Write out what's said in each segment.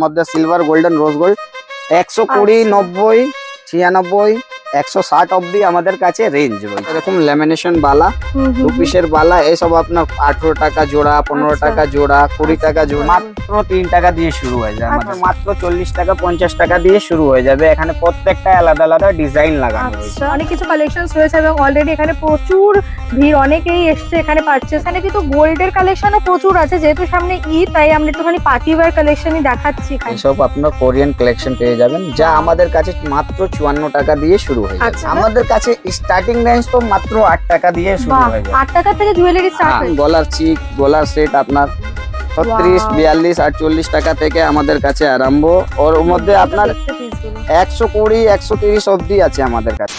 মধ্যে silver golden rose gold 120, 90, 96, 160 অব্দি আমাদের কাছে রেঞ্জ রয়েছে। এরকম ল্যামিনেশন বালা, 2 পিসের বালা, এইসব আপনার 18 টাকা জোড়া, 15 টাকা জোড়া, 20 টাকা জোড়া, মাত্র 3 টাকা দিয়ে শুরু হয়ে যায়। মাত্র 40 টাকা 50 টাকা দিয়ে শুরু হয়ে যাবে। এখানে প্রত্যেকটা আলাদা আলাদা ডিজাইন লাগানো রয়েছে। অনেক কিছু কালেকশন রয়েছে এবং অলরেডি এখানে প্রচুর ভিড়, অনেকেই এসছে এখানে পারচেজ। এখানে কিন্তু গোল্ডের কালেকশনও প্রচুর আছে, যেহেতু সামনে ঈদ তাই আমরা একটুখানি পার্টি ওয়্যার কালেকশনই দেখাচ্ছি। এইসব আপনার কোরিয়ান কালেকশন পেয়ে যাবেন, যা আমাদের কাছে মাত্র 54 টাকা দিয়ে শুরু হয়ে যাবে। আমাদের কাছে স্টার্টিং রেঞ্জ তো মাত্র 8 টাকা দিয়ে শুরু হয়ে যায়। 8 টাকা থেকে জুয়েলারি স্টার্ট হয়। গলার চিক, গলার সেট আপনার 36, 42, 48 টাকা থেকে আমাদের কাছে আরম্ভ। ওর মধ্যে আপনার 120, 130 অবধি আছে আমাদের কাছে।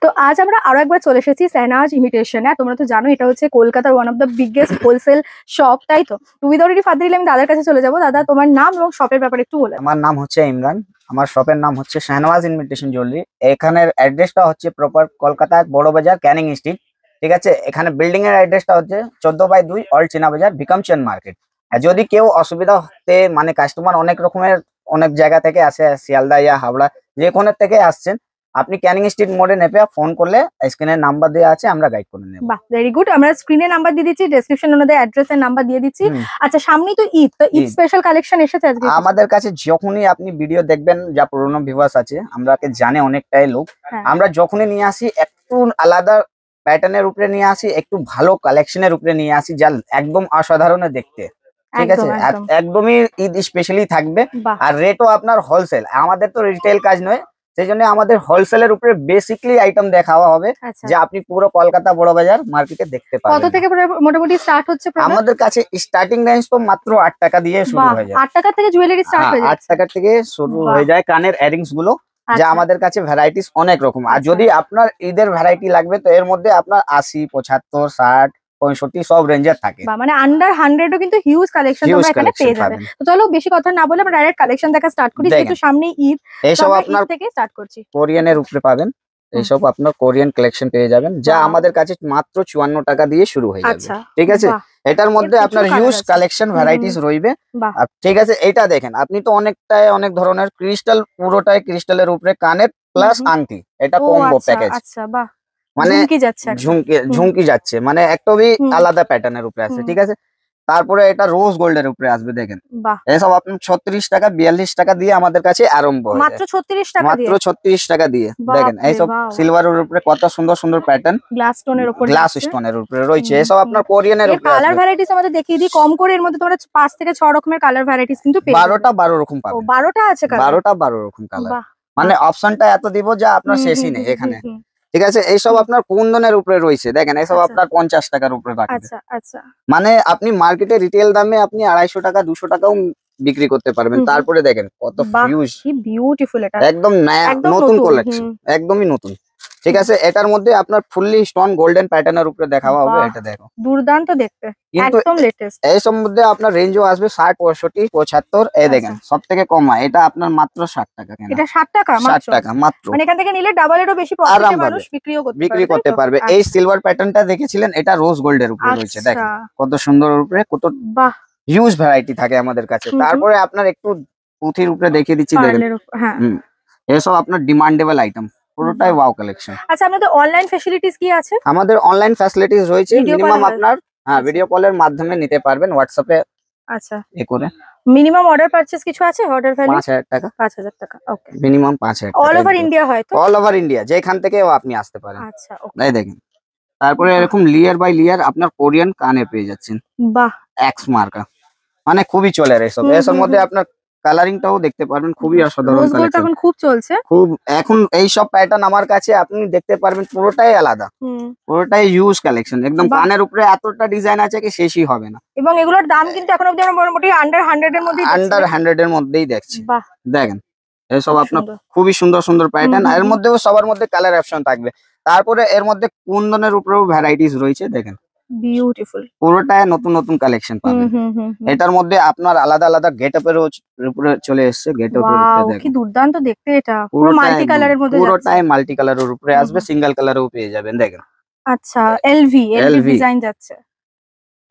তো আজ আমরা আরো একবার চলে এসেছি সেহনাজ ইমিটেশনে। তোমরা তো জানো এটা হচ্ছে কলকাতার one of the biggest wholesale shop, তাই তো? উইদাউট ফার্দার ডিলে আমি দাদার কাছে চলে যাবো। দাদা, তোমার নাম এবং শপের ব্যাপারে একটু বলে। আমার নাম হচ্ছে ইমরান, আমার শপের নাম হচ্ছে শাহনওয়াজ ইমিটেশন জুয়েলারি। এখানের অ্যাড্রেসটা হচ্ছে প্রপার কলকাতা বড় বাজার, ক্যানিং স্ট্রিট, ঠিক আছে? এখানে বিল্ডিং এর অ্যাড্রেসটা হচ্ছে 14/2 অল্ড চীনা বাজার, বিকামচন্দ মার্কেট। আর যদি কেউ অসুবিধা হতে, মানে কাস্টমার অনেক রকমের অনেক জায়গা থেকে আসে, শিয়ালদা ইয়া হাওড়া যে কোনো থেকে আসছেন, আপনি ক্যানিং স্ট্রিট মোড়ে নেপে ফোন করলে স্ক্রিনে নাম্বার দেওয়া আছে, আমরা গাইড করে নেব। বাহ, ভেরি গুড। আমরা স্ক্রিনে নাম্বার দিয়ে দিচ্ছি, ডেসক্রিপশনে ওনাদের অ্যাড্রেস এর নাম্বার দিয়ে দিচ্ছি। আচ্ছা, সামনেই তো ঈদ, তো ঈদ স্পেশাল কালেকশন এসেছে আজকে আমাদের কাছে। যখনই আপনি ভিডিও দেখবেন, যা পুরনো ভিউয়ার্স আছে, আমরাকে জানে অনেকটাই লোক, আমরা যখনই নিয়ে আসি একটু আলাদা প্যাটার্নের উপরে নিয়ে আসি, একটু ভালো কালেকশনের উপরে নিয়ে আসি, যা একদম অসাধারণ দেখতে, ঠিক আছে? একদমই ঈদ স্পেশালি থাকবে। আর রেটও আপনার হোলসেল, আমাদের তো রিটেল কাজ নয়, সেই জন্য আমাদের হোলসেলের উপরে বেসিকলি আইটেম দেখাওয়া হবে, যে আপনি পুরো কলকাতা বড় বাজার মার্কেটে দেখতে পাবেন। কত থেকে মোটামুটি স্টার্ট হচ্ছে? আমাদের কাছে স্টার্টিং রেঞ্জ তো মাত্র 8 টাকা দিয়ে শুরু হয়ে যায়। 8 টাকা থেকে জুয়েলারি স্টার্ট হয়ে যায়। 8 টাকা থেকে শুরু হয়ে যায় কানের ইয়ারিংস গুলো, যা আমাদের কাছে ভ্যারাইটিস অনেক রকম। আর যদি আপনার ঈদের ভ্যারাইটি লাগবে, তো এর মধ্যে আপনার 80, 75, 60, 65 সব রেঞ্জের থাকে। মানে আন্ডার 100 ও কিন্তু হিউজ কালেকশন তোমরা এখানে পেয়ে যাবে। তো চলো বেশি কথা না বলে আমরা ডাইরেক্ট কালেকশন দেখা স্টার্ট করি, যেহেতু সামনে ঈদ। এইসব আপনার থেকে স্টার্ট করছি। কোরিয়ানের উপরে পাবেন, এইসব আপনার কোরিয়ান কালেকশন পেয়ে যাবেন, যা আমাদের কাছে মাত্র 54 টাকা দিয়ে শুরু হয়ে যাবে, ঠিক আছে? এটার মধ্যে আপনার হিউজ কালেকশন ভ্যারাইটিস রইবে। ঠিক আছে, এটা দেখেন, আপনি তো অনেক ধরনের ক্রিস্টাল, পুরোটাই ক্রিস্টালের উপরে কানের প্লাস আংটি, এটা কম্বো প্যাকেজ। আচ্ছা, বাহ, মানে ঝুমকি যাচ্ছে, মানে একটুই আলাদা প্যাটার্নের উপরে আছে, ঠিক আছে? তারপরে এটা রোজ গোল্ডের উপরে আসবে, দেখেন এসব আপনি 36 টাকা 42 টাকা দিয়ে আমাদের কাছে আরম্ভ হয়, মাত্র 36 টাকা দিয়ে, মাত্র 36 টাকা দিয়ে। দেখেন এইসব সিলভারের উপরে কত সুন্দর সুন্দর প্যাটার্ন, গ্লাস স্টোনের উপরে রয়েছে। এসব আপনার কোরিয়ানের উপরে কালার ভ্যারাইটিস আমাদের দেখিয়ে দিই কম করে। এর মধ্যে তোমরা 5 থেকে 6 রকমের কালার ভ্যারাইটিস কিন্তু পেয়ে যাবে। 12 রকম পাবেন। 12টা আছে কালার, 12 রকম কালার, মানে অপশনটা এত দিব যা আপনার শেষই নেই এখানে, ঠিক আছে? এইসব আপনার কুন্দনের উপরে রয়েছে, দেখেন এইসব আপনার 50 টাকার উপরে রাখবে। মানে আপনি মার্কেটে রিটেল দামে আপনি 250 টাকা 200 টাকাও বিক্রি করতে পারবেন। তারপরে দেখেন কত ফিউজ, কি বিউটিফুল, এটা একদম নতুন কালেকশন, একদমই নতুন, ঠিক আছে? এটার মধ্যে আপনার ফুললি স্টোন গোল্ডেন প্যাটার্নের উপরে দেখাওয়া হবে। এটা দেখো দুর্দান্ত দেখতে, একদম লেটেস্ট। এইসব মধ্যে আপনার রেঞ্জও আসবে 60, 65, 75। এই দেখেন সব থেকে কম এটা আপনার মাত্র 60 টাকা। কেন এটা 60 টাকা? 60 টাকা মাত্র। মানে এখান থেকে নিলে ডাবলেরও বেশি প্রফিটে মানুষ বিক্রি করতে পারবে। এই সিলভার প্যাটার্নটা দেখেছিলেন, এটা রোজ গোল্ডের উপরে রয়েছে, দেখেন কত সুন্দর উপরে, কত বাহ হিউজ ভ্যারাইটি থাকে আমাদের কাছে। তারপরে আপনার একটু পুঁথির উপরে দেখিয়ে দিচ্ছি, দেখেন এসব আপনার ডিমান্ডেবল আইটেম, পুরোটাই ওয়াও কালেকশন। আচ্ছা, আপনাদের অনলাইন ফ্যাসিলিটিস কি আছে? আমাদের অনলাইন ফ্যাসিলিটিস রয়েছে, মিনিমাম আপনার ভিডিও কলের মাধ্যমে নিতে পারবেন, হোয়াটসঅ্যাপে। আচ্ছা, এ করে মিনিমাম অর্ডার পারচেজ কিছু আছে? অর্ডার ভ্যালু 5000 টাকা। 5000 টাকা, ওকে। মিনিমাম 5000 টাকা। অল ওভার ইন্ডিয়া হয় তো? অল ওভার ইন্ডিয়া, যেখান থেকে আপনি আসতে পারেন। আচ্ছা, ওকে। এই দেখেন, তারপরে এরকম লেয়ার বাই লেয়ার আপনার কোরিয়ান কানে পেয়ে যাচ্ছেন। বাহ, এক্স মার্কা, মানে খুবই চলে এসব। এসব মধ্যে আপনার কালারিংটাও দেখতে পারবেন, খুবই অসাধারণ কালেকশন, এখন খুব চলছে। এখন এই সব প্যাটার্ন আমার কাছে আপনি দেখতে পারবেন, পুরোটাই আলাদা, পুরোটাই ইউজ কালেকশন। একদম কানের উপরে এতটা ডিজাইন আছে কি শেষই হবে না। এবং এগুলোর দাম কিন্তু এখন অবধি আমরা মোটামুটি আন্ডার 100 এর মধ্যেই আন্ডার 100 এর মধ্যেই দেখছি। দেখেন এসব আপনার খুবই সুন্দর সুন্দর প্যাটার্ন, এর মধ্যেও সবার মধ্যে কালার অপশন থাকবে। তারপরে এর মধ্যে কুন্দনের উপরেও ভ্যারাইটিস রয়েছে, দেখেন বিউটিফুল, পুরোটাই নতুন নতুন কালেকশন পাবেন। এটার মধ্যে আপনার আলাদা আলাদা গেটআপের উপরে চলে এসেছে। গেটআপের উপরে দেখেন কি দুর্দান্ত দেখতে, এটা পুরো মাল্টি কালারের মধ্যে, পুরোটাই মাল্টি কালারের উপরে আসবে, সিঙ্গেল কালারও পেয়ে যাবেন। দেখেন আচ্ছা, এলভি LV ডিজাইন যাচ্ছে,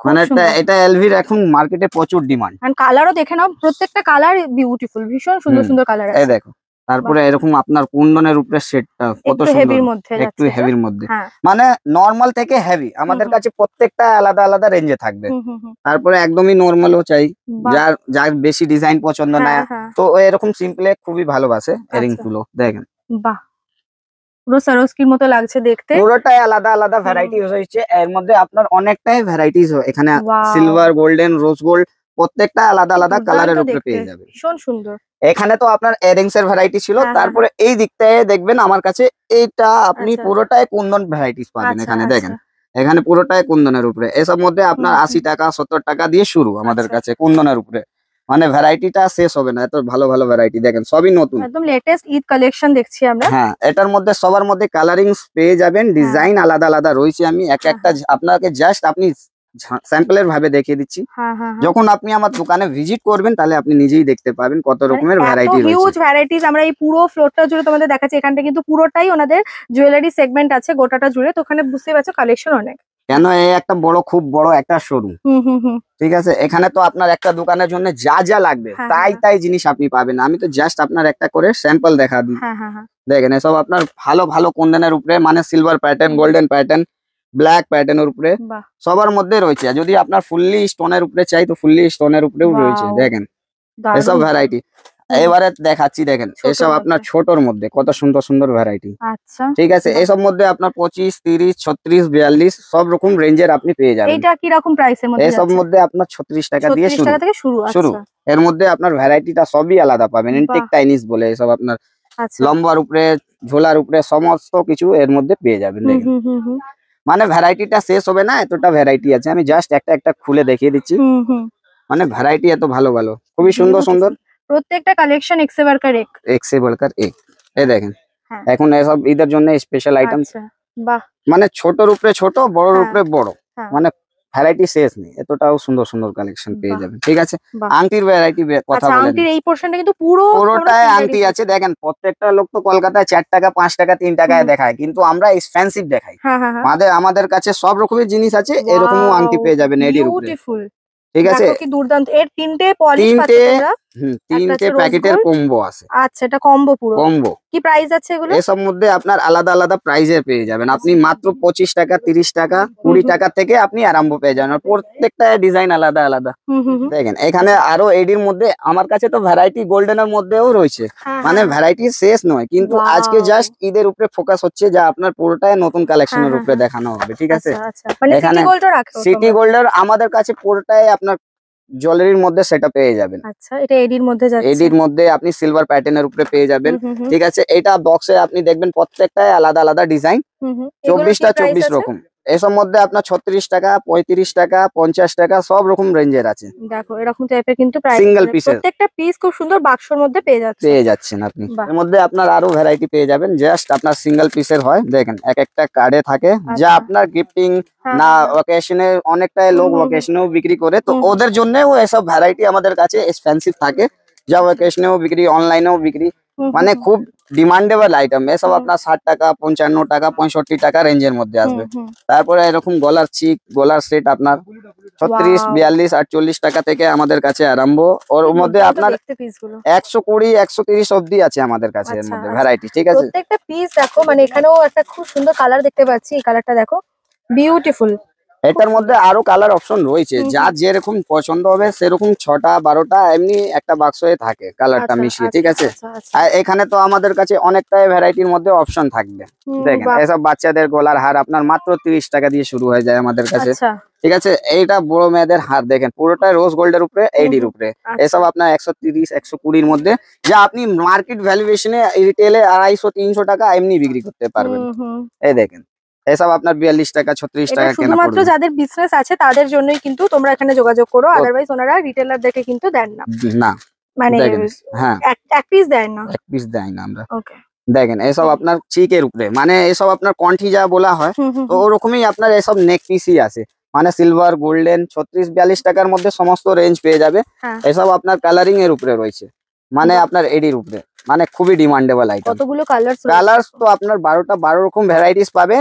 খুব মানে সুন্দর। এটা এলভির এখন মার্কেটে প্রচুর ডিমান্ড। এন্ড কালারও দেখে নাও, প্রত্যেকটা কালার বিউটিফুল, ভীষণ সুন্দর সুন্দর কালার এই আছে। দেখো, তারপরে এরকম আপনার কুন্দনের উপরে সেটটা কত একটু সুন্দর, হেভির মধ্যে একটু যাচ্ছে এটা। হেভির মধ্যে, হ্যাঁ। মানে নরমাল থেকে হেভি আমাদের হুম। কাছে প্রত্যেকটা আলাদা আলাদা রেঞ্জে থাকবে। হুম। তারপরে একদমই নরমালও চাই, বাহ। যার যার বেশি ডিজাইন পছন্দ না, হ্যাঁ হ্যাঁ। তো ও এরকম সিম্পলে খুবই ভালোবাসে এরিং আচ্ছা। গুলো। দেখেন বাহ, পুরো সারোস্কির মতো লাগছে দেখতে। পুরোটাই আলাদা আলাদা ভ্যারাইটি রয়েছে, এর মধ্যে আপনার অনেকটাই ভ্যারাইটিস এখানে, wow, silver, golden, rose gold, প্রত্যেকটা আলাদা আলাদা দুর্দান্ত কালারের উপরে দেখতে, পেয়ে যাবে। ভীষণ সুন্দর। এখানে তো আপনার ইয়ারিংস এর ভ্যারাইটি ছিল, হ্যাঁ, তারপরে এই দিকটায় দেখবেন আমার কাছে এইটা আপনি আচ্ছা। পুরোটাই কুন্দন ভ্যারাইটিস পাবেন। আচ্ছা, এখানে আচ্ছা। দেখেন, এখানে পুরোটাই কুন্দনের উপরে, এসব মধ্যে আপনার 80 টাকা 70 টাকা দিয়ে শুরু আমাদের আচ্ছা। কাছে কুন্দনের উপরে, মানে ভ্যারাইটিটা শেষ হবে না, এত ভালো ভালো ভ্যারাইটি দেখেন, সবই নতুন। একদম লেটেস্ট ঈদ কালেকশন দেখছি আমরা। হ্যাঁ, এটার মধ্যে সবার মধ্যে কালারিংস পেয়ে যাবেন, ডিজাইন আলাদা আলাদা রয়েছে। আমি এক একটা আপনাকে জাস্ট আপনি স্যাম্পলের ভাবে দেখিয়ে দিচ্ছি, হ্যাঁ হ্যাঁ। যখন আপনি আমার দোকানে ভিজিট করবেন তাহলে আপনি নিজেই দেখতে পাবেন কত রকমের ভ্যারাইটি হিউজ রয়েছে। ভ্যারাইটিস আমরা এই পুরো ফ্লোরটা জুড়ে তোমাদের দেখাচ্ছি। এখানটা কিন্তু পুরোটাই ওনাদের জুয়েলারি সেগমেন্ট আছে গোটাটা জুড়ে, তো ওখানে বুঝতে পারছো কালেকশন অনেক। কেন এই একটা বড়, খুব বড় একটা শোরুম, হুম। ঠিক আছে, এখানে তো আপনার একটা দোকানের জন্য যা যা লাগবে হ্যাঁ, তাই হ্যাঁ। তাই জিনিস আপনি পাবেন। আমি তো জাস্ট আপনার একটা করে স্যাম্পল দেখা দিই। হ্যাঁ। দেখেন এসব আপনার ভালো ভালো কুন্দনের উপরে, মানে silver pattern, golden pattern, black প্যাটার্নের উপরে বাহ, সবার মধ্যে রয়েছে। আর যদি আপনার ফুললি স্টোনের উপরে চাই তো ফুললি স্টোনের উপরেও রয়েছে। Wow, দেখেন দারুণ এসব তো। ভ্যারাইটি হুম। এবারে দেখাচ্ছি। দেখেন ছোটর এসব আপনার মধ্যে। ছোটর মধ্যে কত সুন্দর সুন্দর ভ্যারাইটি, আচ্ছা, ঠিক আছে, বাহ। এসব মধ্যে আপনার 25, 30, 36, 42 সব রকম রেঞ্জের আপনি পেয়ে যাবেন। এইটা কি রকম প্রাইসের মধ্যে এসব যাচ্ছে? মধ্যে আপনার 36 টাকা দিয়ে 36 শুরু টাকা থেকে শুরু। শুরু আচ্ছা, এর মধ্যে আপনার ভ্যারাইটিটা সবই আলাদা পাবেন। ইনটেক বাহ। চাইনিজ বলে এসব আপনার আচ্ছা। লম্বার উপরে, ঝোলার উপরে সমস্ত কিছু এর মধ্যে পেয়ে যাবেন। দেখেন হুম। মানে ভ্যারাইটিটা শেষ হবে না, এতটা ভ্যারাইটি আছে। আমি জাস্ট একটা একটা খুলে দেখিয়ে দিচ্ছি, হুম। মানে ভ্যারাইটি এত ভালো ভালো, খুবই সুন্দর সুন্দর, প্রত্যেকটা কালেকশন এক সে বাড়কর এক। এক সে বড়কর এক। এই দেখেন হ্যাঁ। এখন এসব ঈদের জন্য স্পেশাল আইটেম, আচ্ছা, বাহ। মানে ছোটর উপরে ছোট, বড়র হ্যাঁ, উপরে বড়, হ্যাঁ। মানে ভ্যারাইটি শেষ নেই, এতটাও সুন্দর সুন্দর কালেকশন পেয়ে বাহ, যাবেন। ঠিক আছে, বাহ। আংটির ভ্যারাইটি কথা আচ্ছা, বলেন, আংটির এই পোর্শনটা কিন্তু পুরো পুরোটাই আংটি আছে। দেখেন প্রত্যেকটা লোক তো কলকাতায় 4 টাকা 5 টাকা 3 টাকায় দেখায়, কিন্তু আমরা এক্সপেন্সিভ দেখাই। হ্যাঁ। আমাদের কাছে সব রকমের জিনিস আছে, এরকমও আংটি পেয়ে যাবেন এডির উপরে। বিউটিফুল, ঠিক আছে, দেখো কি দুর্দান্ত। এর তিনটে পলিশ পাচ্ছ তিনটে তোমরা। তিনটে হচ্ছে rose প্যাকেটের gold। কম্বো আছে। আচ্ছা, এটা কম্বো পুরো। কম্বো কি প্রাইস আছে এগুলো? এসব মধ্যে আপনার আলাদা আলাদা প্রাইজের পেয়ে যাবেন। আপনি মাত্র 25 টাকা 30 টাকা 20 টাকা থেকে আপনি আরম্ভ পেয়ে যাবেন, আর প্রত্যেকটা ডিজাইন আলাদা আলাদা। হুম। দেখেন এখানে আরো এডির মধ্যে আমার কাছে তো ভ্যারাইটি গোল্ডেনের মধ্যেও রয়েছে, হ্যাঁ, মানে ভ্যারাইটি শেষ নয়। কিন্তু আজকে Wow. জাস্ট ঈদের উপরে ফোকাস হচ্ছে, যা আপনার পুরোটাই নতুন কালেকশনের হ্যাঁ, উপরে হ্যাঁ। দেখানো হবে। ঠিক আছে, আচ্ছা, মানে সিটি এখানে গোল্ডও রাখো সিটি তোমরা? গোল্ডের আমাদের কাছে পুরোটাই আপনার জুয়েলারির মধ্যে সেটা পেয়ে যাবেন। আচ্ছা, এটা এডির মধ্যে যাচ্ছে। এডির মধ্যে আপনি সিলভার প্যাটার্নের উপরে পেয়ে যাবেন। হুম। ঠিক আছে, এটা বক্সে আপনি দেখবেন প্রত্যেকটাই আলাদা আলাদা ডিজাইন, এগুলোর কি 24টা প্রাইস 24 আছে? রকম। এসব মধ্যে আপনার 36 টাকা 35 টাকা 50 টাকা সব রকম রেঞ্জের আছে, দেখো এরকম টাইপের কিন্তু প্রাইস। সিঙ্গেল পিসের প্রত্যেকটা পিস খুব সুন্দর বাক্সর মধ্যে পেয়ে যাচ্ছে। পেয়ে যাচ্ছেন আপনি। বাহ। এর মধ্যে আপনার আরো ভ্যারাইটি পেয়ে যাবেন, জাস্ট আপনার সিঙ্গেল পিসের হয়। দেখেন এক একটা কার্ডে থাকে, যা আচ্ছা। আপনার গিফটিং হ্যাঁ, না হ্যাঁ। ওকেশনে, অনেকটাই লোক হুম। ওকেশনেও বিক্রি করে, তো হুম। ওদের জন্যও এসব ভ্যারাইটি আমাদের কাছে এক্সপেন্সিভ থাকে, যা ওকেশনেও বিক্রি, অনলাইনেও বিক্রি, মানে খুব ডিমান্ডেবল আইটেম। এসব আপনার 60 টাকা 55 টাকা 65 টাকা রেঞ্জের মধ্যে আসবে। তারপরে এরকম গলার চিক, গলার সেট আপনার 36 42 48 টাকা থেকে আমাদের কাছে আরম্ভ। ওর মধ্যে আপনার 120 130 অবধি আছে আমাদের কাছে এর মধ্যে ভ্যারাইটি। ঠিক আছে, প্রত্যেকটা পিস দেখো, মানে এখানেও একটা খুব সুন্দর কালার দেখতে পাচ্ছি। এই কালারটা দেখো, বিউটিফুল। এটার মধ্যে আরো কালার অপশন রয়েছে, যার যেরকম পছন্দ হবে সেরকম 6টা 12টা এমনি একটা বাক্সে থাকে কালারটা মিশিয়ে। ঠিক আছে, আর এখানে তো আমাদের কাছে অনেকটাই ভ্যারাইটির মধ্যে অপশন থাকবে। দেখেন এসব বাচ্চাদের গলার হার আপনার মাত্র 30 টাকা দিয়ে শুরু হয়ে যায় আমাদের কাছে। ঠিক আছে, এইটা বড় মেয়েদের হার দেখেন পুরোটাই রোজ গোল্ডের উপরে, এইডির উপরে। এসব আপনার 130 120-র মধ্যে, যা আপনি মার্কেট ভ্যালুয়েশনে রিটেলে 250 300 টাকা এমনি বিক্রি করতে পারবেন। এই দেখেন এসব আপনার 42 টাকা 36 টাকা কেনা শুধুমাত্র পড়বে। যাদের বিজনেস আছে তাদের জন্যই কিন্তু তোমরা এখানে যোগাযোগ করো, আদারওয়াইজ ওনারা রিটেলারদেরকে কিন্তু দেন না। না মানে হ্যাঁ, এক পিস দেন না, এক পিস দেয় না আমরা। ওকে। দেখেন এসব আপনার চিকের উপরে, মানে এসব আপনার কণ্ঠি যা বলা হয়, তো ওরকমই আপনার এসব নেক পিসই আছে, মানে সিলভার গোল্ডেন 36 42 টাকার মধ্যে সমস্ত রেঞ্জ পেয়ে যাবে। এসব আপনার কালারিং এর উপরে রয়েছে, মানে আপনার এডির উপরে। মানে খুবই ডিমান্ডেবল আইটেম। কতগুলো কালার কালার্স তো আপনার 12 রকম ভ্যারাইটিস পাবে,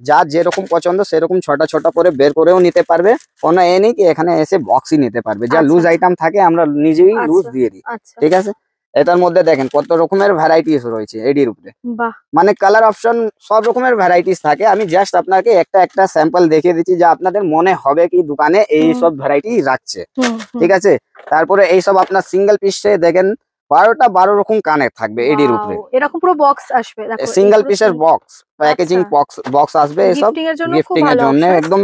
যা যেরকম পছন্দ সেরকম ছোট করে বের করেও নিতে পারবে। কোনো এ নেই কি এখানে এসে বক্সই নিতে পারবে, যা লুজ আইটেম থাকে আমরা নিজেই লুজ দিয়ে দিই। ঠিক আছে, এটার মধ্যে দেখেন কত রকমের ভ্যারাইটিস রয়েছে এডির উপরে, মানে কালার অপশন সব রকমের ভ্যারাইটিস থাকে। আমি জাস্ট আপনাকে একটা স্যাম্পল দেখিয়ে দিচ্ছি, যা আপনাদের মনে হবে কি দোকানে এই সব ভ্যারাইটি রাখছে। ঠিক আছে, তারপরে এই সব আপনার সিঙ্গেল পিসে দেখেন 12 রকম কানের থাকবে এডির উপরে, এরকম পুরো বক্স আসবে, দেখো সিঙ্গেল পিসের বক্স প্যাকেজিং বক্স আসবে, এসব গিফটিং এর জন্য একদম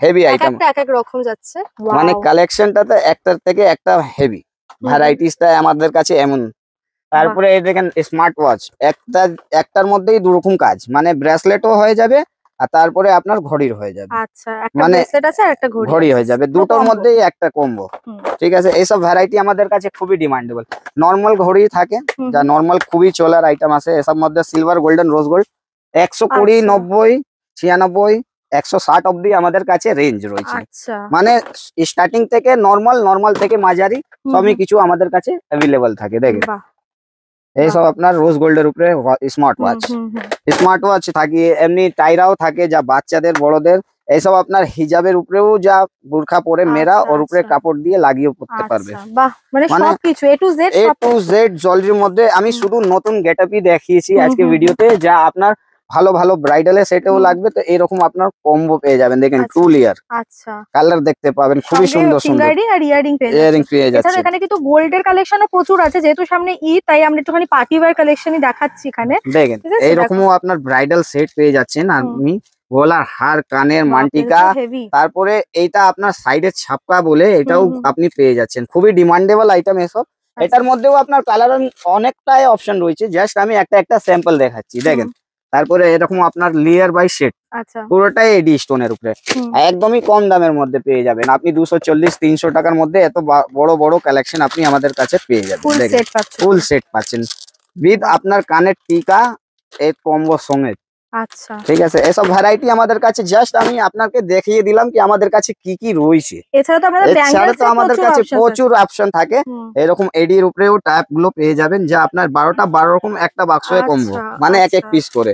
হেভি আইটেম, এক এক রকম যাচ্ছে। মানে কালেকশনটাতে একটার থেকে একটা হেভি ভ্যারাইটিসটা আমাদের কাছে এমন। তারপরে এই দেখেন স্মার্ট ওয়াচ, একটার মধ্যেই 2 রকম কাজ, মানে ব্রেসলেটও হয়ে যাবে আর তারপরে আপনার ঘড়ির হয়ে যাবে। আচ্ছা, একটা ব্রেসলেট আছে আর একটা ঘড়ি হয়ে যাবে, দুটোর মধ্যেই একটা কম্বো। ঠিক আছে, এইসব ভ্যারাইটি আমাদের কাছে খুবই ডিমান্ডেবল। নর্মাল ঘড়ি থাকে, যা নর্মাল খুবই চলার আইটেম আছে। এসব মধ্যে সিলভার, গোল্ডেন, রোজ গোল্ড 120, 90, 96, 160 অব্দি আমাদের কাছে রেঞ্জ রয়েছে। মানে স্টার্টিং থেকে নর্মাল থেকে মাঝারি সবই কিছু আমাদের কাছে অ্যাভেলেবল থাকে। দেখেন এইসব আপনার রোজ গোল্ডের উপরে স্মার্ট ওয়াচ থাকে, এমনি টাইরাও থাকে, যা বাচ্চাদের বড়দের। এইসব আপনার হিজাবের উপরেও, যা বুরখা পরে মেয়েরা ওর উপরে কাপড় দিয়ে লাগিয়ে পড়তে পারবে। মানে সবকিছু A to Z জুয়েলারির মধ্যে আমি শুধু নতুন গেটআপই দেখিয়েছি আজকে ভিডিওতে, যা আপনার ভালো ব্রাইডালের সেটেও লাগবে। তো এরকম আপনার কম্বো পেয়ে যাবেন। দেখেন 2 লেয়ার, আচ্ছা কালার দেখতে পাবেন খুবই সুন্দর আর ইয়ারিং পেয়ে যাচ্ছে। এখানে কিন্তু গোল্ডের কালেকশনও প্রচুর আছে, যেহেতু সামনে ঈদ তাই আমরা একটুখানি পার্টি ওয়্যার কালেকশনই দেখাচ্ছি এখানে। দেখেন এইরকমও আপনার ব্রাইডাল সেট পেয়ে যাচ্ছেন আপনি, গলার হার, কানের মান্টিকা, তারপরে এইটা আপনার সাইডের ছাপকা বলে এটাও আপনি পেয়ে যাচ্ছেন। খুবই ডিমান্ডেবল আইটেম এসব। এটার মধ্যেও আপনার কালার অনেকটাই অপশন রয়েছে, জাস্ট আমি একটা স্যাম্পল দেখাচ্ছি। দেখেন তারপরে এরকম আপনার লেয়ার বাই সেট, পুরোটাই এডি স্টোনের উপরে, একদমই কম দামের মধ্যে পেয়ে যাবেন আপনি। 240-300 টাকার মধ্যে এত বড় কালেকশন আপনি আমাদের কাছে পেয়ে যাবেন। ফুল সেট পাচ্ছেন উইথ আপনার কানের টিকা এর কম্বো সঙ্গে। আচ্ছা, ঠিক আছে, এসব ভ্যারাইটি আমাদের কাছে জাস্ট আমি আপনাকে দেখিয়ে দিলাম কি আমাদের কাছে কি রয়েছে। এছাড়া তো আমাদের কাছে প্রচুর অপশন থাকে। এরকম এডির উপরেও টাইপ গুলো পেয়ে যাবেন, যা আপনার 12 রকম একটা বাক্সে কম্বো, মানে এক পিস করে।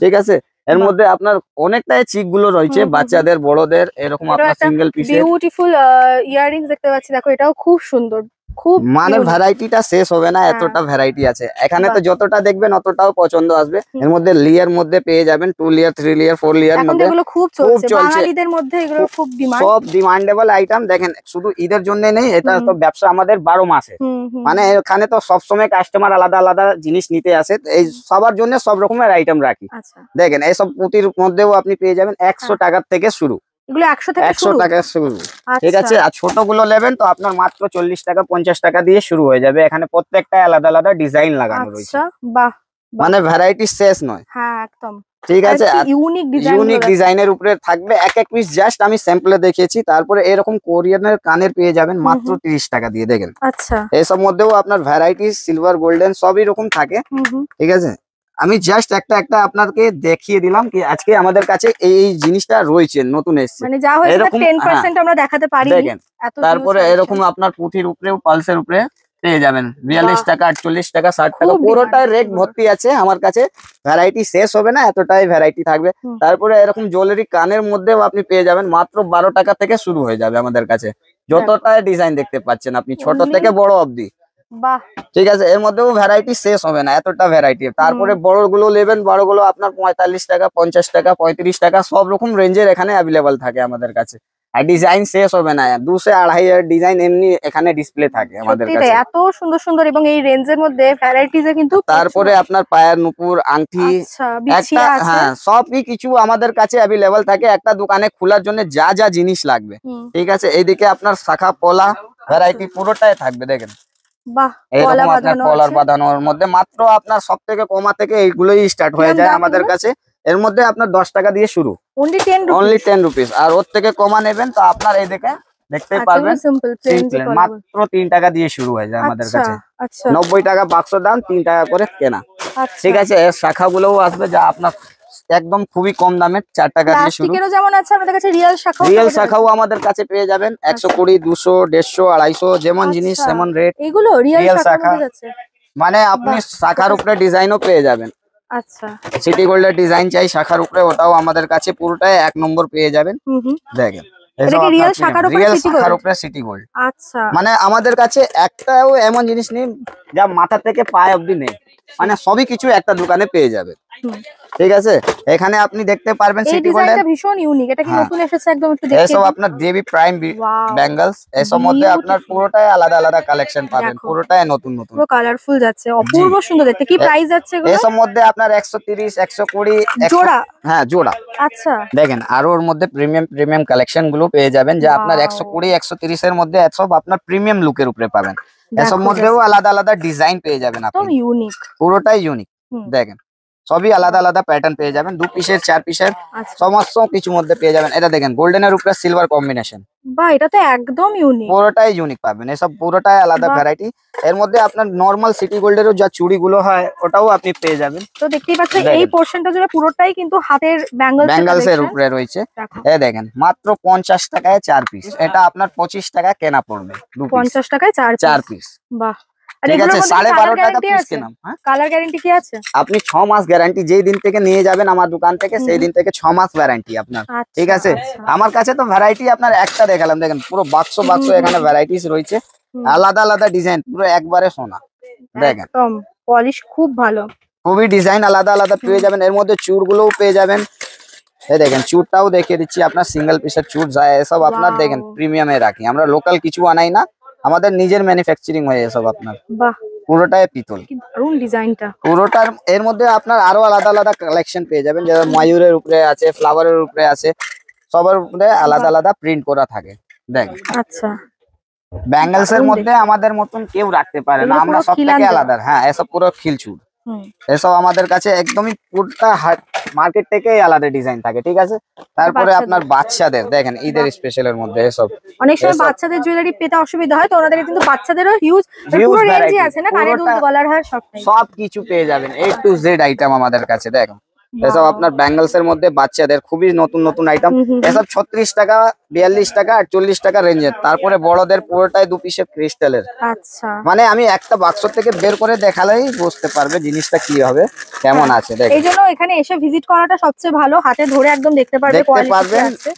ঠিক আছে, এর মধ্যে আপনার অনেকটাই চিক গুলো রয়েছে, বাচ্চাদের বড়দের। এরকম আপনার সিঙ্গেল পিস বিউটিফুল ইয়াররিংস দেখতে পাচ্ছি, দেখো এটাও খুব সুন্দর, খুব মানে ভ্যারাইটিটা শেষ হবে না, এতটা ভ্যারাইটি আছে এখানে। তো যতটা দেখবেন অতটাও পছন্দ আসবে। এর মধ্যে লেয়ার মধ্যে পেয়ে যাবেন 2 লেয়ার, 3 লেয়ার, 4 লেয়ার মধ্যে। এগুলো খুব চলছে বাঙালিদের মধ্যে, এগুলো খুব ডিমান্ড, সব ডিমান্ডেবল আইটেম। দেখেন শুধু ঈদের জন্য নেই, এটা তো ব্যবসা আমাদের 12 মাসে। মানে এখানে তো সব সময় কাস্টমার আলাদা জিনিস নিতে আসে, এই সবার জন্য সব রকমের আইটেম রাখি। দেখেন এইসব পুঁতির মধ্যেও আপনি পেয়ে যাবেন 100 টাকার থেকে শুরু। এগুলো 100 টাকা শুরু। ঠিক আছে, আর ছোটগুলো নেবেন তো আপনার মাত্র 40 টাকা 50 টাকা দিয়ে শুরু হয়ে যাবে। এখানে প্রত্যেকটা আলাদা ডিজাইন লাগানো রয়েছে, মানে ভ্যারাইটি শেষ নয়। হ্যাঁ একদম ঠিক আছে, ইউনিক ডিজাইনের উপরে থাকবে এক পিস। জাস্ট আমি স্যাম্পলে দেখিয়েছি। তারপরে এরকম কোরিয়ানের কানের পেয়ে যাবেন মাত্র 30 টাকা দিয়ে। দেখেন আচ্ছা, এসব মধ্যেও আপনার ভ্যারাইটি সিলভার, গোল্ডেন সবই রকম থাকে। ঠিক আছে, আমি জাস্ট একটা আপনাকে দেখিয়ে দিলাম কি আজকে আমাদের কাছে এই জিনিসটা রয়েছে, নতুন এসেছে, মানে যা হয়েছে 10% আমরা দেখাতে পারি। দেখেন তারপরে এরকম আপনার পুঁথির উপরেও, পালসের উপরে পেয়ে যাবেন 42 টাকা, 48 টাকা, 60 টাকা, পুরোটাই রেক ভর্তি আছে আমার কাছে। ভ্যারাইটি শেষ হবে না, এতটাই ভ্যারাইটি থাকবে। তারপরে এরকম জুয়েলারি কানের মধ্যেও আপনি পেয়ে যাবেন মাত্র 12 টাকা থেকে শুরু হয়ে যাবে আমাদের কাছে। যতটাই ডিজাইন দেখতে পাচ্ছেন আপনি, ছোট থেকে বড় অবধি। ঠিক আছে, এর মধ্যেও ভ্যারাইটি শেষ হবে না, এতটা ভ্যারাইটি। তারপরে বড়গুলো নেবেন, বড়গুলো আপনার 45 টাকা, 50 টাকা, 35 টাকা, সব রকম রেঞ্জের এখানে অ্যাভেলেবল থাকে আমাদের কাছে। আর ডিজাইন শেষ হবে না, 200-250 ডিজাইন এমনি এখানে ডিসপ্লে থাকে আমাদের কাছে। এত সুন্দর এবং এই রেঞ্জের মধ্যে ভ্যারাইটিজে কিন্তু। তারপরে আপনার পায়ের নুপুর, আংটি, একটা সবই কিছু আমাদের কাছে অ্যাভেলেবল থাকে। একটা দোকানে খোলার জন্য যা জিনিস লাগবে। ঠিক আছে, এইদিকে আপনার শাখা পলা ভ্যারাইটি পুরোটাই থাকবে। দেখেন এরকম আপনার কলার বাঁধানোর মধ্যে মাত্র আপনার সব থেকে কমা থেকে এইগুলোই স্টার্ট হয়ে যায় আমাদের কাছে। এর মধ্যে আপনার 10 টাকা দিয়ে শুরু, অনলি 10 রুপিস। আর ওর থেকে কমা নেবেন তো আপনার এই দেখে দেখতেই পারবেন, মাত্র 3 টাকা দিয়ে শুরু হয়ে যায় আমাদের কাছে। 90 টাকা বাক্স দাম, 3 টাকা করে কেনা। ঠিক আছে, এর শাখাগুলোও আসবে, যা আপনার একদম খুবই কম দামে 4 টাকা দিয়ে শুরু। যেমন আছে আমাদের কাছে রিয়েল শাখাও আমাদের কাছে পেয়ে যাবেন 120, 200, 150, 250, যেমন জিনিস তেমন রেট। এগুলো রিয়েল শাখা মানে আপনি বাহ। শাখার উপরে ডিজাইনও পেয়ে যাবেন। আচ্ছা। সিটি গোল্ডের ডিজাইন চাই শাখার উপরে, ওটাও আমাদের কাছে পুরোটাই 1 নম্বর পেয়ে যাবেন। দেখেন এটা কি রিয়েল শাখার উপরে রিয়েল সিটি শাখার গোল্ড? উপরে সিটি গোল্ড। আচ্ছা। মানে আমাদের কাছে একটাও এমন জিনিস নেই যা মাথা থেকে পায়ে অবধি নেই, মানে সবই কিছু একটা দোকানে পেয়ে যাবে। ঠিক আছে, এখানে আপনি দেখতে পারবেন এই সিটি ডিজাইনটা গোল্ডের ভীষণ ইউনিক, এটা কি হ্যাঁ। নতুন এসেছে একদম, একটু দেখিয়ে এসব দিন। আপনার দেবী প্রাইম Wow, ব্যাঙ্গলস, এসব মধ্যে আপনার beautiful। পুরোটাই আলাদা আলাদা কালেকশন পাবেন, দেখো। পুরোটাই নতুন নতুন। পুরো কালারফুল যাচ্ছে, অপূর্ব সুন্দর দেখতে। কি প্রাইস যাচ্ছে এগুলো? এসব মধ্যে আপনার 130 120 জোড়া? হ্যাঁ জোড়া। আচ্ছা। দেখেন আরো ওর মধ্যে প্রিমিয়াম কালেকশন গুলো পেয়ে যাবেন, যে আপনার Wow। 120 130 এর মধ্যে এসব আপনার প্রিমিয়াম লুকের উপরে পাবেন। এসব দেখো মধ্যেও just আলাদা আলাদা ডিজাইন পেয়ে যাবেন একদম আপনি, ইউনিক। পুরোটাই ইউনিক। দেখেন সবই আলাদা আলাদা প্যাটার্ন পেয়ে যাবেন, 2 পিসের 4 পিসের আচ্ছা। সমস্ত কিছু মধ্যে পেয়ে যাবেন। এটা দেখেন গোল্ডেনের উপরে সিলভার কম্বিনেশন, বাহ, এটা তো একদম ইউনিক। পুরোটাই ইউনিক পাবেন, এসব পুরোটাই আলাদা বাহ। ভ্যারাইটি। এর মধ্যে আপনার নরমাল সিটি গোল্ডেরও যা চুড়িগুলো হয় ওটাও আপনি পেয়ে যাবেন। তো দেখতেই পাচ্ছেন এই দেখেন। পোরশনটা জুড়ে পুরোটাই কিন্তু হাতের ব্যাঙ্গলস এর কালেকশন। উপরে রয়েছে। দেখো এই দেখেন মাত্র 50 টাকায় 4 পিস, এটা আপনার 25 টাকা কেনা পড়বে 2 পিস 50 টাকায় 4 পিস। বাহ। আর ঠিক এগুলোর আছে, মধ্যে 12.5 টাকা গ্যারান্টি পিস আছে? কেনাম। হ্যাঁ, কালার গ্যারান্টি কি আছে? আপনি 6 মাস গ্যারান্টি, যেই দিন থেকে নিয়ে যাবেন আমার দোকান থেকে সেই দিন থেকে 6 মাস গ্যারান্টি আপনার। আচ্ছা, ঠিক আছে, আচ্ছা। আমার কাছে তো ভ্যারাইটি আপনার একটা দেখালাম, দেখেন পুরো বাক্স এখানে ভ্যারাইটিস রয়েছে, আলাদা আলাদা ডিজাইন, পুরো একবারে সোনা। দেখেন একদম পলিশ খুব ভালো, খুবই ডিজাইন আলাদা আলাদা পেয়ে যাবেন। এর মধ্যে চুড়গুলোও পেয়ে যাবেন। এই দেখেন চুড়টাও দেখিয়ে দিচ্ছি, আপনার সিঙ্গেল পিসের চুড় যায় এসব আপনার। Wow। দেখেন প্রিমিয়ামে রাখি আমরা, লোকাল কিছু আনাই না, আমাদের নিজের ম্যানুফ্যাকচারিং হয়ে এসব আপনার, বাহ পুরোটাই পিতল। কি দারুণ ডিজাইনটা। পুরোটার এর মধ্যে আপনার আরো আলাদা আলাদা কালেকশন পেয়ে যাবেন, যেমন ময়ূরের উপরে আছে, ফ্লাওয়ারের উপরে আছে, সবার উপরে আলাদা আলাদা প্রিন্ট করা থাকে। দেখেন আচ্ছা। ব্যাঙ্গলস এর দারুণ মধ্যে আমাদের মতন কেউ রাখতে পারে না, এগুলো আমরা পুরো সব খিলান থেকে দেওয়া। আলাদা। হ্যাঁ, এসব পুরো খিলচুর, এসব আমাদের কাছে একদমই পুরোটা মার্কেট থেকেই আলাদা ডিজাইন থাকে। ঠিক আছে, তারপরে বাচ্চাদের। আপনার বাচ্চাদের দেখেন ঈদের স্পেশালের মধ্যে এসব অনেক সময় এসব- বাচ্চাদের জুয়েলারি পেতে অসুবিধা হয়, তো ওনাদের কিন্তু বাচ্চাদেরও হিউজ Huge পুরো রেঞ্জই variety, আছে না, কানের দুল, পুরোটা- গলার হার সবটাই। সব কিছু পেয়ে যাবেন, A to Z আইটেম আমাদের কাছে। দেখো এসব Wow। আপনার ব্যাঙ্গলস এর মধ্যে বাচ্চাদের খুবই নতুন নতুন আইটেম, এসব 36 টাকা 42 টাকা আর 40 টাকা রেঞ্জের। তারপরে বড়দের পুরোটাই 2 পিসের ক্রিস্টালের, আচ্ছা। মানে আমি একটা বাক্স থেকে বের করে দেখালেই বুঝতে পারবে জিনিসটা কি হবে, কেমন আছে। এই দেখেন জন্য এখানে এসে ভিজিট করাটা সবচেয়ে ভালো, হাতে ধরে একদম দেখতে পারবে, দেখতে কোয়ালিটি পারবেন। আছে।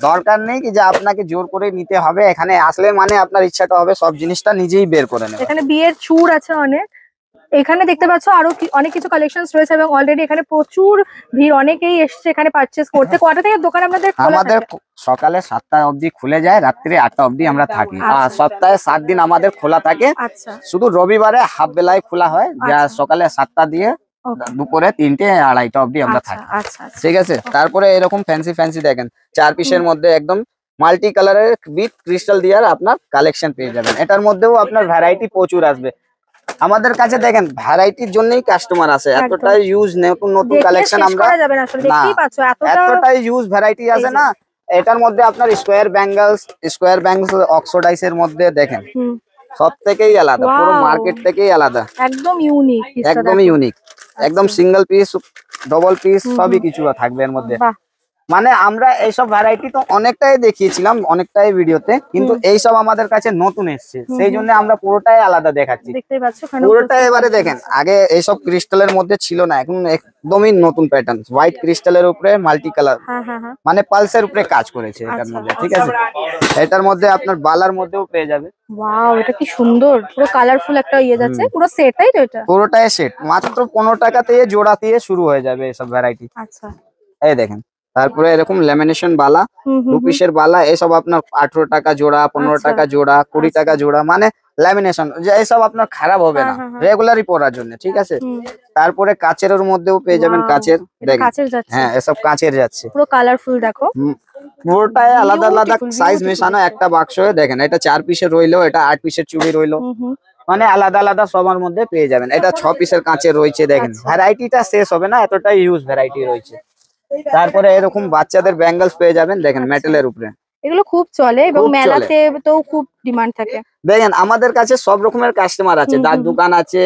দরকার নেই কি যে আপনাকে জোর করে নিতে হবে, এখানে আসলে মানে আপনার ইচ্ছাটা হবে সব জিনিসটা নিজেই বের করে নেবে। এখানে বিয়ের চুড় আছে অনেক, এখানে দেখতে পাচ্ছ আরো অনেক কিছু কালেকশনস রয়েছে, এবং অলরেডি এখানে প্রচুর ভিড়, অনেকেই এসছে এখানে পারচেজ করতে। কটা থেকে দোকান আপনাদের খোলা আমাদের থাকে? সকালে 7টা অবধি খুলে যায়, রাত্রি 8টা অবধি আমরা থাকি। আর আচ্ছা। সপ্তাহে 7 দিন আমাদের খোলা থাকে, আচ্ছা। শুধু রবিবারে হাফ বেলায় খোলা হয়, যা আচ্ছা। সকালে 7টা দিয়ে Okay। দুপুরে 3টে 2:30টা অবধি আমরা আচ্ছা, থাকি। আচ্ছা, আচ্ছা। ঠিক আছে, তারপরে এরকম ফ্যান্সি দেখেন 4 পিসের মধ্যে একদম মাল্টি কালারের উইথ ক্রিস্টাল দিয়ার আপনার কালেকশন পেয়ে যাবেন। এটার মধ্যেও আপনার ভ্যারাইটি প্রচুর আসবে আমাদের কাছে। দেখেন ভ্যারাইটির জন্যই কাস্টমার আসে, একদম। এতটাই ইউজ নতুন নতুন দেখলে কালেকশন শেষ আমরা করা যাবে না আসলে, না, দেখতেই পাচ্ছ এতটা। এতটাই ইউজ ভ্যারাইটি আছে এই যে। না। এটার মধ্যে আপনার স্কোয়ার ব্যাঙ্গলস অক্সোডাইস এর মধ্যে দেখেন হুম, সব থেকেই আলাদা, পুরো Wow। মার্কেট থেকেই আলাদা, একদম ইউনিক, একদমই ইউনিক, একদম সিঙ্গেল পিস ডবল পিস সবই কিছু থাকবে এর মধ্যে। বাহ। মানে আমরা এইসব ভ্যারাইটি তো অনেকটাই দেখিয়েছিলাম অনেকটাই ভিডিওতে, কিন্তু এইসব আমাদের কাছে নতুন এসছে, সেই জন্য আমরা পুরোটাই আলাদা দেখাচ্ছি। দেখতেই পাচ্ছ পুরোটা এবারে দেখেন, আগে এইসব ক্রিস্টালের মধ্যে ছিল না, এখন একদমই নতুন প্যাটার্ন, হোয়াইট ক্রিস্টালের উপরে মাল্টি কালার, হ্যাঁ হ্যাঁ হ্যাঁ। মানে পালসের উপরে কাজ করেছে এটার আচ্ছা, মধ্যে। ঠিক আছে, এটার মধ্যে আপনার বালার মধ্যেও পেয়ে যাবে। ওয়াও, এটা কি সুন্দর, পুরো কালারফুল একটা ইয়ে যাচ্ছে, পুরো সেট, তাই তো এটা? পুরোটাই সেট, মাত্র 15 টাকা থেকে জোড়া দিয়ে শুরু হয়ে যাবে এসব ভ্যারাইটি। আচ্ছা। এই দেখেন তারপরে এরকম লেমিনেশন বালা, হুম, 2 পিসের বালা, এসব আপনার 18 টাকা জোড়া, 15 আচ্ছা। টাকা জোড়া, 20 টাকা জোড়া, মানে ল্যামিনেশন যে এইসব আপনার খারাপ হবে না, হ্যাঁ, হ্যাঁ। রেগুলারই পরার জন্য। ঠিক আছে, হুম। তারপরে কাচের মধ্যেও পেয়ে যাবেন, Wow, কাচের এটা দেখেন। কাচের যাচ্ছে, হ্যাঁ, এসব কাচের যাচ্ছে, পুরো কালারফুল দেখো। পুরোটাই আলাদা আলাদা Beautiful, সাইজ beautiful। মেশানো একটা বাক্স। দেখেন এটা 4 পিসের রইলো, এটা 8 পিসের চুড়ি রইলো, হুম হুম। মানে আলাদা আলাদা সবার মধ্যে পেয়ে যাবেন। এটা 6 পিসের কাঁচের রয়েছে। দেখেন আচ্ছা। ভ্যারাইটিটা শেষ হবে না, এতটাই ইউজ ভ্যারাইটি রয়েছে। তারপরে এরকম বাচ্চাদের ব্যাঙ্গলস পেয়ে যাবেন, দেখেন আচ্ছা। মেটালের উপরে, এগুলো খুব চলে এবং খুব চলে। মেলাতে তো খুব ডিমান্ড থাকে। দেখেন আমাদের কাছে সব রকমের কাস্টমার আছে, হুম, যার হুম। দোকান আছে,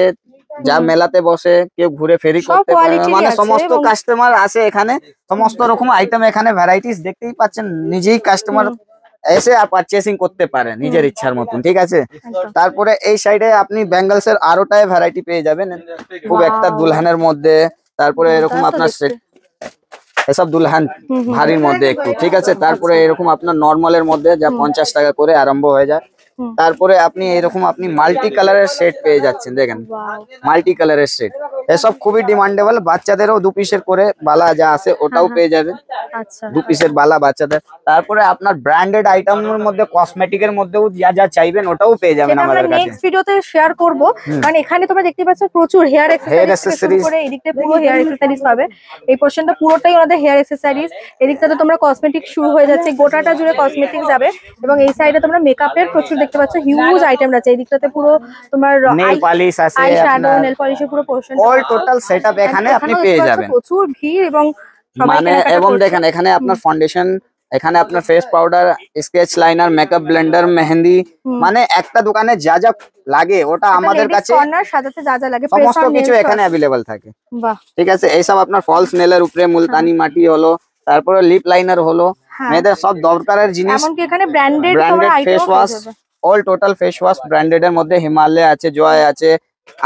যা মেলাতে বসে, কেউ ঘুরে ফেরি সব করতে পারে, quality-রই মানে আছে সমস্ত এবং- কাস্টমার আসে এখানে, সমস্ত রকম আইটেম এখানে ভ্যারাইটিস দেখতেই পাচ্ছেন, নিজেই কাস্টমার এসে আর পারচেসিং করতে পারেন নিজের ইচ্ছার মতন, ঠিক আছে। একদম। তারপরে এই সাইডে আপনি ব্যাঙ্গলস এর আরোটাই ভ্যারাইটি পেয়ে যাবেন, খুব একটা Wow. দুলহানের মধ্যে। তারপরে এরকম দুর্দান্ত আপনার দেখতে। এসব দুলহান ভারীর মধ্যে একটু, ঠিক আছে। তারপরে এরকম আপনার নর্মালের মধ্যে যা 50 টাকা করে আরম্ভ হয়ে যায়। হুম। তারপরে আপনি এরকম আপনি মাল্টি কালারের সেট পেয়ে যাচ্ছেন, দেখেন Wow. মাল্টি কালারের সেট, এসব খুবই ডিমান্ডেবল। বাচ্চাদেরও 2 পিসের করে বালা যা আছে ওটাও হ্যাঁ। পেয়ে যাবেন, আচ্ছা 2 পিসের বালা বাচ্চাদের। তারপরে আপনার ব্র্যান্ডেড আইটেমের মধ্যে কসমেটিকের মধ্যেও যা যা চাইবেন ওটাও পেয়ে যাবেন সেটা আমরা আমাদের কাছে। নেক্সট ভিডিওতে শেয়ার করব। হুম। কারণ এখানে তোমরা দেখতে পাচ্ছ প্রচুর হেয়ার Hair অ্যাকসেসরিজ থেকে শুরু accessories। করে এদিকটা পুরো হেয়ার অ্যাকসেসরিজ পাবে। এই পোর্শনটা পুরোটাই ওনাদের হেয়ার অ্যাকসেসরিজ। এদিকটাতে তোমরা কসমেটিক শুরু হয়ে যাচ্ছে, গোটাটা জুড়ে কসমেটিক যাবে। এবং এই সাইডে তোমরা মেকআপের প্রচুর দেখতে পাচ্ছ, হিউজ আইটেম আছে। এদিকটাতে পুরো তোমার নেল পলিশ আছে, আই শ্যাডো, আপনার নেল পলিশের পুরো পোর্শন অল টোটাল সেটআপ এখানে আপনি পেয়ে যাবেন। প্রচুর ভিড় এবং সবাই মানে কেনাকাটা এবং করছে। দেখেন এখানে আপনার ফাউন্ডেশন, এখানে আপনার face powder, sketch liner, makeup blender, mehndi, হুম। মানে একটা দোকানে যা যা লাগে ওটা আমাদের কাছে কর্নার সাজাতে যা যা লাগে সমস্ত কিছু এখানে অ্যাভেলেবল থাকে, বাহ ঠিক আছে। এইসব আপনার ফলস নেলের উপরে মুলতানি মাটি হলো, তারপরে লিপ লাইনার হলো, হ্যাঁ। মেয়েদের সব দরকারের জিনিস। এমনকি এখানে branded branded item face wash, all total face wash branded এর মধ্যে হিমালয় আছে, জয় আছে,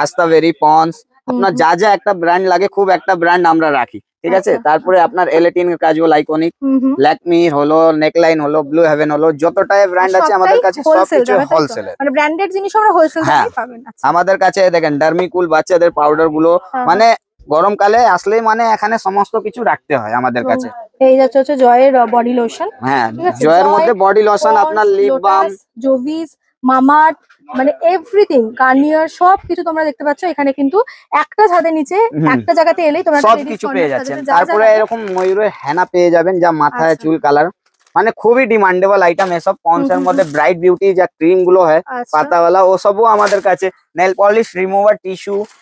আস্তাবেরি, পন্স, আপনার যা যা একটা ব্র্যান্ড লাগে খুব একটা ব্র্যান্ড আমরা রাখি, ঠিক আছে। আচ্ছা, তারপরে আপনার এলেটিন কাজল আইকনিক, হুম হুম। ল্যাকমি হলো, নেকলাইন হলো, ব্লু হেভেন হলো, যতটাই ব্র্যান্ড আছে আমাদের কাছে সবকিছু হোলসেলের। মানে ব্র্যান্ডেড জিনিস আমরা হোলসেল হ্যাঁ। দামেই পাবেন। আচ্ছা আমাদের কাছে দেখেন ডার্মিকুল বাচ্চাদের পাউডার গুলো, হ্যাঁ, মানে গরমকালে আসলেই মানে এখানে সমস্ত কিছু রাখতে হয় আমাদের এবং কাছে। এই যাচ্ছে হচ্ছে জয়ের বডি লোশন, হ্যাঁ, ঠিক আছে। জয়ের জয়, মধ্যে বডি লোশন, পন্ডস, আপনার lip balm, lotus, Jovees, Mamaearth, মানে এভরিথিং, গার্নিয়ার, সবকিছু তোমরা দেখতে পাচ্ছ এখানে। কিন্তু একটা ছাদের নিচে হুম। একটা জায়গাতে এলেই তোমরা সবকিছু পেয়ে যাচ্ছেন। তারপরে এরকম ময়ূরের হেনা পেয়ে যাবেন, যা মাথায় আচ্ছা। চুল কালার, মানে খুবই ডিমান্ডেবল আইটেম এসব। পন্সের হুম, মধ্যে ব্রাইট বিউটি যা ক্রিম গুলো হয় আচ্ছা পাতাওয়ালা, ও সবও আমাদের কাছে। নেল পলিশ, রিমুভার,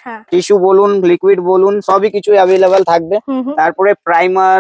হ্যাঁ টিস্যু বলুন, লিকুইড বলুন, সবই কিছু অ্যাভেলেবেল থাকবে। হুম হুম। তারপরে primer,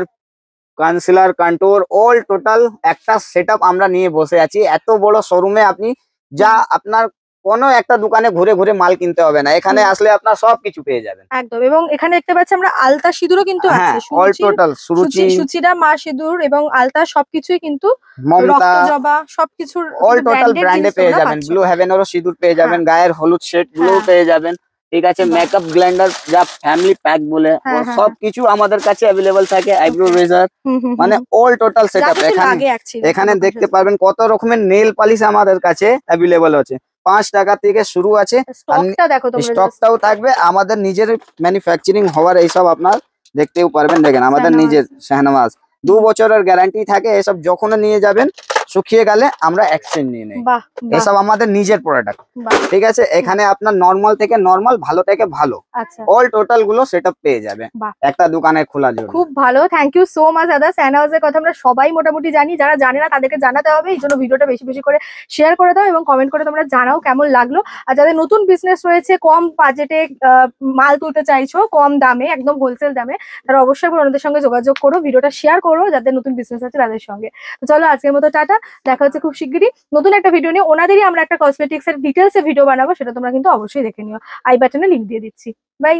concealer, contour, all total একটা সেটআপ আমরা নিয়ে বসে আছি। এত বড় শোরুমে আপনি যা আপনার কোনো একটা দোকানে ঘুরে ঘুরে মাল কিনতে হবে না, এখানে আসলে আপনার সবকিছু পেয়ে যাবেন। একদম। এবং এখানে দেখতে পাচ্ছি আমরা আলতা সিঁদুরও কিন্তু হ্যাঁ, আছে, অল টোটাল সুরুচি, সুচিরা, মা সিঁদুর এবং আলতা সবকিছুই কিন্তু, মমতা, রক্ত জবা সবকিছুর অল টোটাল ব্র্যান্ডেড ব্র্যান্ডে জিনিস পেয়ে তোমরা যাবেন। পাচ্ছ। ব্লু হেভেনেরও সিঁদুর পেয়ে যাবেন, হ্যাঁ। গায়ের হলুদ সেট গুলো হ্যাঁ। পেয়ে যাবেন, ঠিক আছে। বাহ। মেকআপ ব্লেন্ডার যা ফ্যামিলি প্যাক বলে, ও হ্যাঁ, হ্যাঁ, সবকিছু আমাদের কাছে অ্যাভেলেবল থাকে। আইব্রো রেজার, হুম হুম মানে অল টোটাল যা সেটআপ কিছু এখানে। লাগে actually এখানে তোমার দেখতে কাছে। পারবেন কত রকমের নেল পালিশ আমাদের কাছে অ্যাভেলেবল আছে। 5 টাকা থেকে শুরু আছে, স্টকটা দেখো তোমরা just। স্টকটাও থাকবে। আমাদের নিজের ম্যানুফ্যাকচারিং হওয়ার এইসব আপনার দেখতেও পারবেন। দেখেন আমাদের শাহনওয়াজ। নিজের শাহনওয়াজ, 2 বছরের গ্যারান্টি থাকে। এসব যখন নিয়ে যাবেন শুকিয়ে গেলে আমরা এক্সচেঞ্জ নিয়ে নেই। বাহ বাহ এসব আমাদের নিজের প্রোডাক্ট, বাহ। ঠিক আছে। এখানে আপনার নরমাল থেকে নরমাল, ভালো থেকে ভালো, আচ্ছা অল টোটাল গুলো সেটআপ পেয়ে যাবে বাহ। একটা দোকানে খোলা জন্য। খুব ভালো, থ্যাংক ইউ সো মাচ দাদা। স্যানহাউসের কথা আমরা সবাই মোটামুটি জানি, যারা জানে না তাদেরকে জানাতে হবে। এই জন্য ভিডিওটা বেশি বেশি করে শেয়ার করে দাও এবং কমেন্ট করে তোমরা জানাও কেমন লাগলো। আর যাদের নতুন বিজনেস রয়েছে, কম বাজেটে মাল তুলতে চাইছো, কম দামে, একদম হোলসেল দামে, তারা অবশ্যই ওনাদের সঙ্গে যোগাযোগ করো, ভিডিওটা শেয়ার করো যাদের নতুন বিজনেস আছে তাদের সঙ্গে। তো চলো আজকের মতো টাটা, দেখা হচ্ছে খুব শিগগিরই নতুন একটা ভিডিও নিয়ে। ওনাদেরই আমরা একটা কসমেটিক্স এর ডিটেলসে ভিডিও বানাবো, সেটা তোমরা কিন্তু অবশ্যই দেখে নিও। আই বাটনে লিংক দিয়ে দিচ্ছি। বাই।